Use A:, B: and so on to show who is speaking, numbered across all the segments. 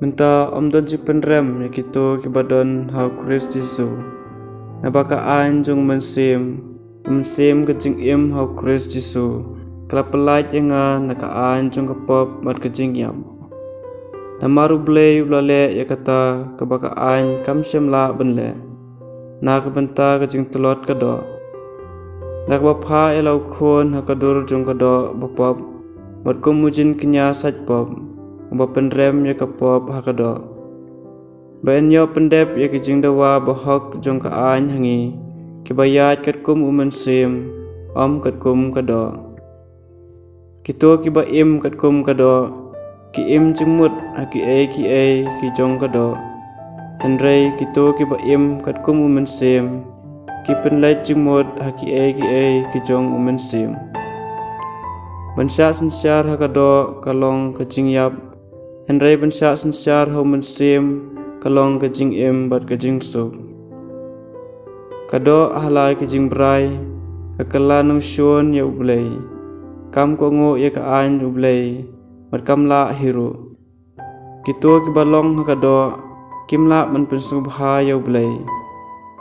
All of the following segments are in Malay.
A: Menta omdon si penrem ya kito kibadon hau Kristus Yesu. Nabaka an jung mensim kecing im hau Kristus Yesu. Kelapelait yenga naka an jung kapop mat kecing yam. Namaru blei ulale ya kata kebaka an kam la benle. Na kebenta kecing telot kado. Nak bapa elau kon hakadur jung kado bapop. Mat kumujin kenya saj pop. Penrem ya kapop hakado. Baen yo pendep ya kecing dawa bahok jong ka an hangi. Kibayat kat kum mensim om kat kum kado. Kito kiba im kat kum kado. Ki im cemut ki ki jong kado. Henry kito kiba im kat kum mensim. Ki penlait cemut ki ki jong mensim. Bansya sensyar hakado kalong kecing yap. Henry bansya sensyar hau mensim kalong kecing im bat kecing suk. Kado ahlai kecing brai kakala nung syun ya ublay. Kam kongo ya ka an ublay mat kam la hiru. Kito kibalong hakado kimla man pensubha ya ublay.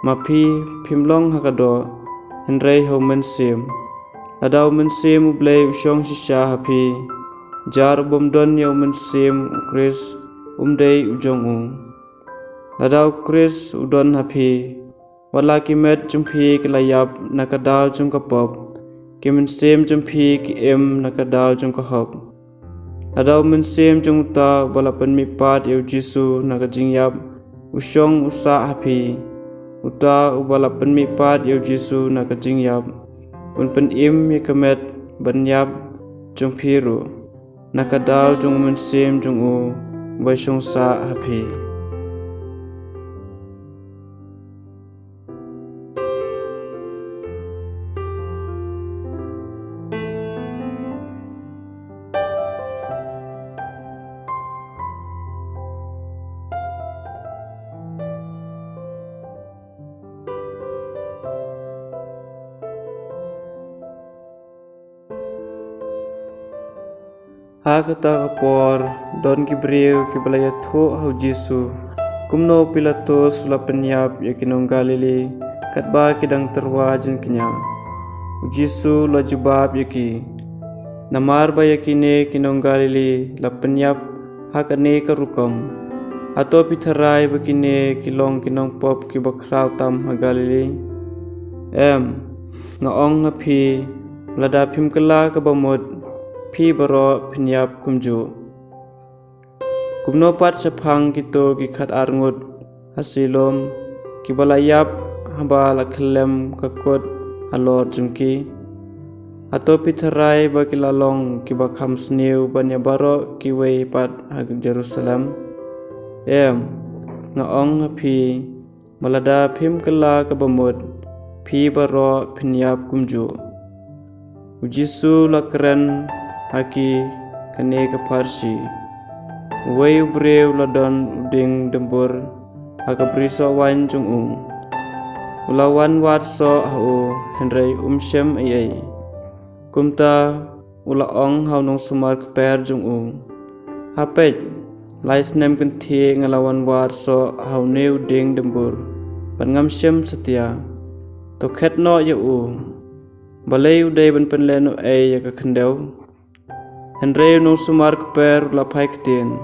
A: Mapi pimlong hakado Henry hau mensim. Ladau mensim ublay usyong sisya hapi. Jar bomdon ya mensim Kris umday ujong Ladau Kris udon hapi. Wala kimet jumpi kelayap nakadau jung kapop. Ki mensim jumpi ki im nakadau jung kahok. Ladau mensim jung uta balapan mipat ya Jisu nakajingyap. Usyong usa hapi. Uta ubalapan mipat ya Jisu nakajingyap. Unpen im ya kemet banyap jung piru. Nakadau jung mensim jung basyong sa hapi. Hakata kapor don kibriu kibalaya tho hau Jisu. Kumno Pilatus la penyap ya kinong Galili katba kidang terwa jin kenya. Jisu la jubab yaki. Namar ba yakine kinong Galili la penyap hakane karukam. Ato pitharai bakine kilong kinong pop kibakraw tam ha Galili. Ngaong ngapi lada pimkala kabamod. Pi baro penyap kumju. Kumno pat sepang kito kikat arngut hasilom kibalayap haba laklem kakot halor jungki. Ato pitharai bakilalong kibakam sniu banya baro kiway pat hag Jerusalem. Ngaong hapi malada pim kala kabamud pi baro penyap kumju. Jisu lakren haki kane ka parsi. Way brew ladon uding dembur haka briso wan jung Ulawan warso hau Henry syem ayay. Kumta ulaong hau nong sumar keper jung Hapet lais nem kenti ngalawan warso hau ne uding dembur. Pan syem setia. Toket no ya Balay uday ban penleno ay ya kakendau. Henry nong sumar keper lapai ketien.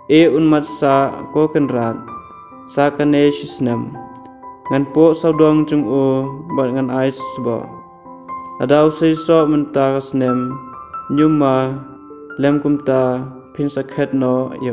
A: Unmat sa ko kenrat. Sa kane shisnem. Ngan po saudong jung bat ngan ais suba. Ladau seiso menta kasnem. Nyuma lem kumta pinsaket no ya